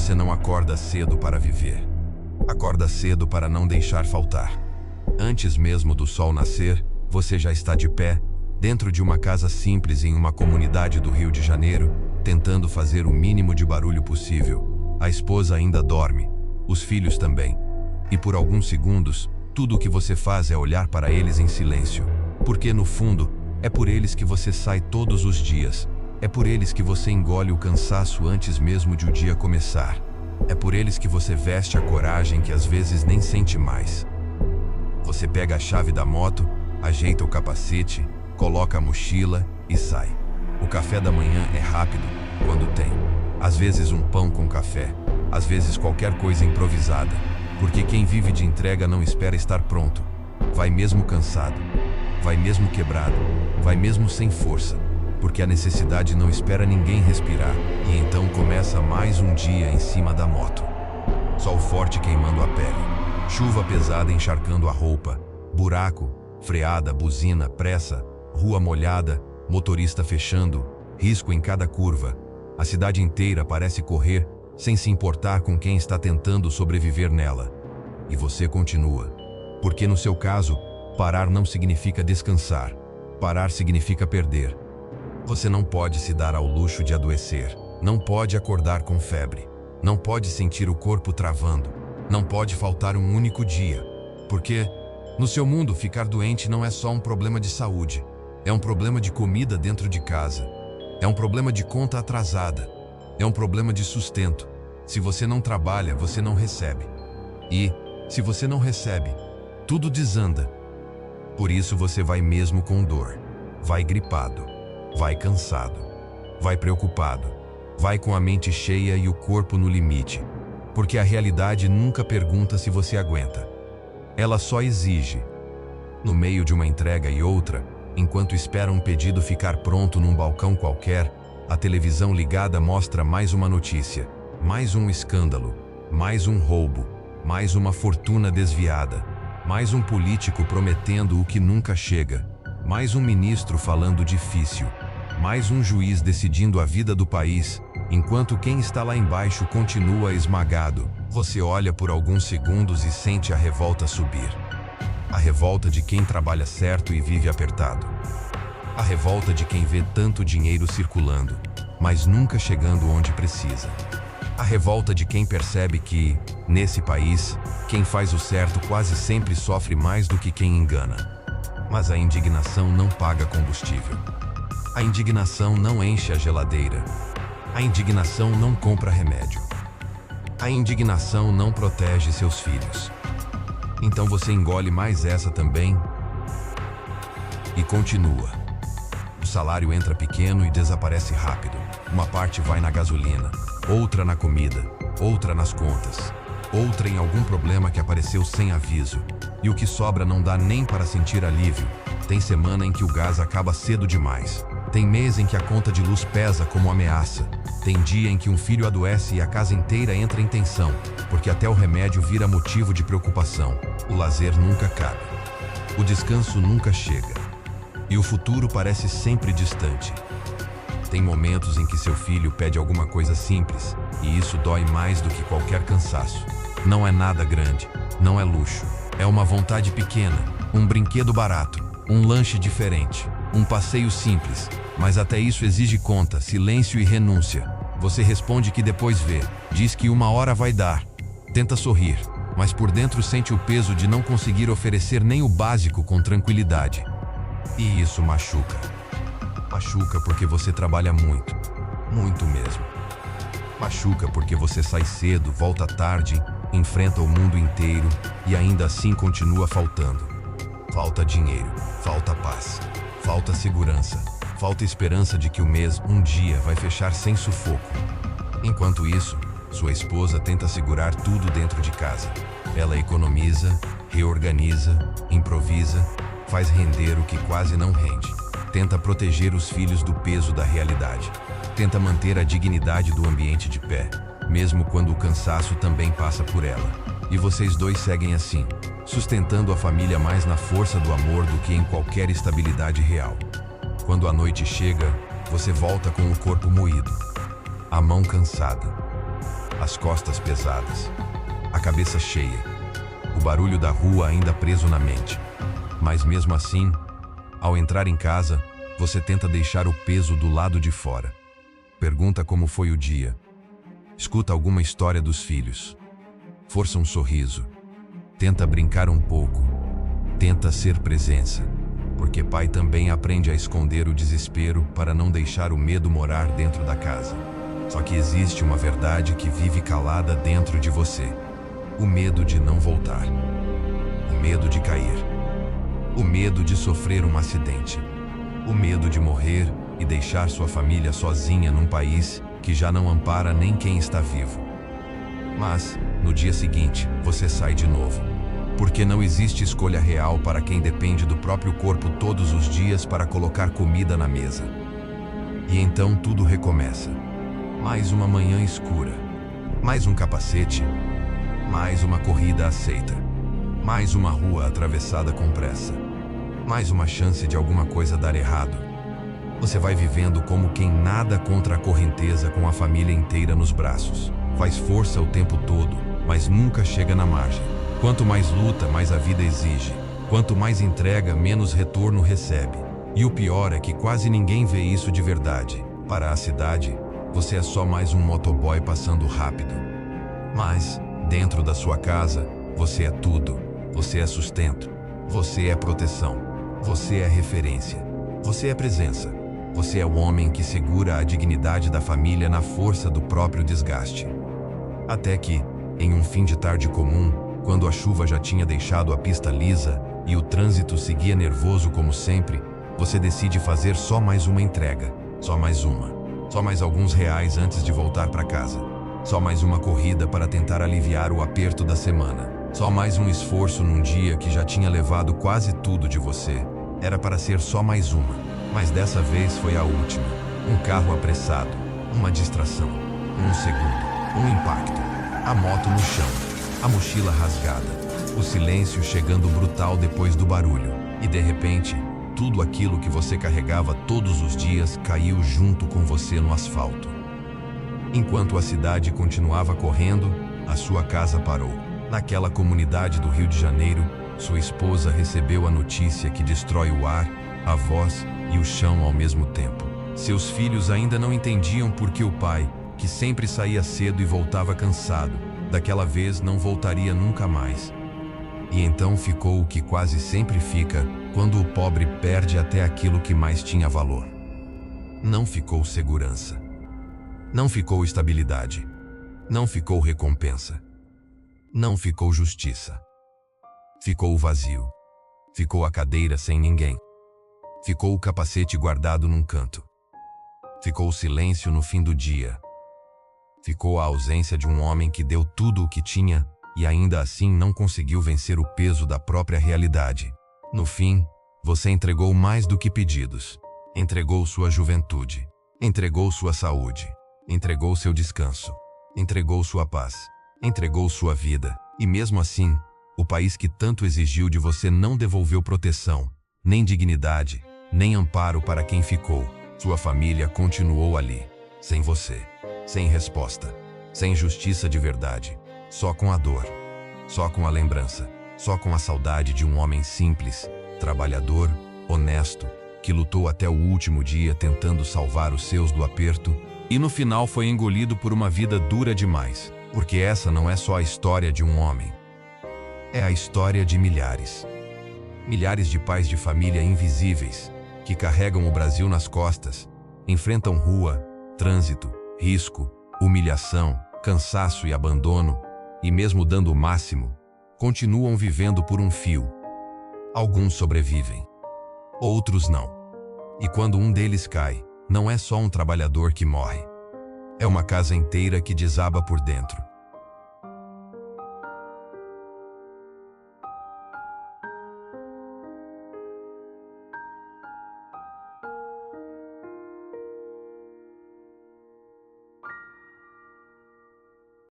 você não acorda cedo para viver. Acorda cedo para não deixar faltar. Antes mesmo do sol nascer, você já está de pé, dentro de uma casa simples em uma comunidade do Rio de Janeiro, tentando fazer o mínimo de barulho possível. A esposa ainda dorme, os filhos também. E por alguns segundos, tudo o que você faz é olhar para eles em silêncio. Porque, no fundo, é por eles que você sai todos os dias. É por eles que você engole o cansaço antes mesmo de o dia começar. É por eles que você veste a coragem que às vezes nem sente mais. Você pega a chave da moto, ajeita o capacete, coloca a mochila e sai. O café da manhã é rápido, quando tem. Às vezes um pão com café, às vezes qualquer coisa improvisada. Porque quem vive de entrega não espera estar pronto. Vai mesmo cansado, vai mesmo quebrado, vai mesmo sem força. Porque a necessidade não espera ninguém respirar. E então começa mais um dia em cima da moto. Sol forte queimando a pele, chuva pesada encharcando a roupa, buraco, freada, buzina, pressa, rua molhada, motorista fechando, risco em cada curva. A cidade inteira parece correr, sem se importar com quem está tentando sobreviver nela. E você continua. Porque no seu caso, parar não significa descansar. Parar significa perder. Você não pode se dar ao luxo de adoecer. Não pode acordar com febre. Não pode sentir o corpo travando. Não pode faltar um único dia. Porque, no seu mundo, ficar doente não é só um problema de saúde. É um problema de comida dentro de casa. É um problema de conta atrasada. É um problema de sustento. Se você não trabalha, você não recebe. E, se você não recebe, tudo desanda. Por isso você vai mesmo com dor. Vai gripado. Vai cansado. Vai preocupado. Vai com a mente cheia e o corpo no limite. Porque a realidade nunca pergunta se você aguenta. Ela só exige. No meio de uma entrega e outra, enquanto espera um pedido ficar pronto num balcão qualquer, a televisão ligada mostra mais uma notícia, mais um escândalo, mais um roubo, mais uma fortuna desviada, mais um político prometendo o que nunca chega, mais um ministro falando difícil, mais um juiz decidindo a vida do país, enquanto quem está lá embaixo continua esmagado. Você olha por alguns segundos e sente a revolta subir. A revolta de quem trabalha certo e vive apertado. A revolta de quem vê tanto dinheiro circulando, mas nunca chegando onde precisa. A revolta de quem percebe que, nesse país, quem faz o certo quase sempre sofre mais do que quem engana. Mas a indignação não paga combustível. A indignação não enche a geladeira. A indignação não compra remédio. A indignação não protege seus filhos. Então você engole mais essa também e continua. O salário entra pequeno e desaparece rápido. Uma parte vai na gasolina, outra na comida, outra nas contas, outra em algum problema que apareceu sem aviso. E o que sobra não dá nem para sentir alívio. Tem semana em que o gás acaba cedo demais. Tem mês em que a conta de luz pesa como ameaça. Tem dia em que um filho adoece e a casa inteira entra em tensão, porque até o remédio vira motivo de preocupação. O lazer nunca cabe. O descanso nunca chega. E o futuro parece sempre distante. Tem momentos em que seu filho pede alguma coisa simples, e isso dói mais do que qualquer cansaço. Não é nada grande, não é luxo. É uma vontade pequena, um brinquedo barato, um lanche diferente, um passeio simples. Mas até isso exige conta, silêncio e renúncia. Você responde que depois vê, diz que uma hora vai dar. Tenta sorrir, mas por dentro sente o peso de não conseguir oferecer nem o básico com tranquilidade. E isso machuca. Machuca porque você trabalha muito, muito mesmo. Machuca porque você sai cedo, volta tarde, enfrenta o mundo inteiro e ainda assim continua faltando. Falta dinheiro, falta paz, falta segurança, falta esperança de que o mês, um dia, vai fechar sem sufoco. Enquanto isso, sua esposa tenta segurar tudo dentro de casa. Ela economiza, reorganiza, improvisa, faz render o que quase não rende. Tenta proteger os filhos do peso da realidade. Tenta manter a dignidade do ambiente de pé, mesmo quando o cansaço também passa por ela. E vocês dois seguem assim, sustentando a família mais na força do amor do que em qualquer estabilidade real. Quando a noite chega, você volta com o corpo moído, a mão cansada, as costas pesadas, a cabeça cheia, o barulho da rua ainda preso na mente. Mas mesmo assim, ao entrar em casa, você tenta deixar o peso do lado de fora. Pergunta como foi o dia. Escuta alguma história dos filhos. Força um sorriso. Tenta brincar um pouco. Tenta ser presença. Porque pai também aprende a esconder o desespero para não deixar o medo morar dentro da casa. Só que existe uma verdade que vive calada dentro de você. O medo de não voltar. O medo de cair. O medo de sofrer um acidente. O medo de morrer e deixar sua família sozinha num país que já não ampara nem quem está vivo. Mas, no dia seguinte, você sai de novo. Porque não existe escolha real para quem depende do próprio corpo todos os dias para colocar comida na mesa. E então tudo recomeça. Mais uma manhã escura. Mais um capacete. Mais uma corrida aceita. Mais uma rua atravessada com pressa. Mais uma chance de alguma coisa dar errado. Você vai vivendo como quem nada contra a correnteza com a família inteira nos braços. Faz força o tempo todo, mas nunca chega na margem. Quanto mais luta, mais a vida exige. Quanto mais entrega, menos retorno recebe. E o pior é que quase ninguém vê isso de verdade. Para a cidade, você é só mais um motoboy passando rápido. Mas, dentro da sua casa, você é tudo. Você é sustento. Você é proteção. Você é referência. Você é presença. Você é o homem que segura a dignidade da família na força do próprio desgaste. Até que, em um fim de tarde comum, quando a chuva já tinha deixado a pista lisa e o trânsito seguia nervoso como sempre, você decide fazer só mais uma entrega. Só mais uma. Só mais alguns reais antes de voltar para casa. Só mais uma corrida para tentar aliviar o aperto da semana. Só mais um esforço num dia que já tinha levado quase tudo de você. Era para ser só mais uma, mas dessa vez foi a última. Um carro apressado, uma distração, um segundo, um impacto, a moto no chão, a mochila rasgada, o silêncio chegando brutal depois do barulho. E de repente, tudo aquilo que você carregava todos os dias caiu junto com você no asfalto. Enquanto a cidade continuava correndo, a sua casa parou. Naquela comunidade do Rio de Janeiro, sua esposa recebeu a notícia que destrói o ar, a voz e o chão ao mesmo tempo. Seus filhos ainda não entendiam por que o pai, que sempre saía cedo e voltava cansado, daquela vez não voltaria nunca mais. E então ficou o que quase sempre fica quando o pobre perde até aquilo que mais tinha valor. Não ficou segurança. Não ficou estabilidade. Não ficou recompensa. Não ficou justiça. Ficou o vazio. Ficou a cadeira sem ninguém. Ficou o capacete guardado num canto. Ficou o silêncio no fim do dia. Ficou a ausência de um homem que deu tudo o que tinha e ainda assim não conseguiu vencer o peso da própria realidade. No fim, você entregou mais do que pedidos. Entregou sua juventude. Entregou sua saúde. Entregou seu descanso. Entregou sua paz. Entregou sua vida. E mesmo assim, o país que tanto exigiu de você não devolveu proteção, nem dignidade, nem amparo para quem ficou. Sua família continuou ali, sem você, sem resposta, sem justiça de verdade, só com a dor, só com a lembrança, só com a saudade de um homem simples, trabalhador, honesto, que lutou até o último dia tentando salvar os seus do aperto e no final foi engolido por uma vida dura demais, porque essa não é só a história de um homem. É a história de milhares. Milhares de pais de família invisíveis, que carregam o Brasil nas costas, enfrentam rua, trânsito, risco, humilhação, cansaço e abandono, e mesmo dando o máximo, continuam vivendo por um fio. Alguns sobrevivem, outros não. E quando um deles cai, não é só um trabalhador que morre. É uma casa inteira que desaba por dentro.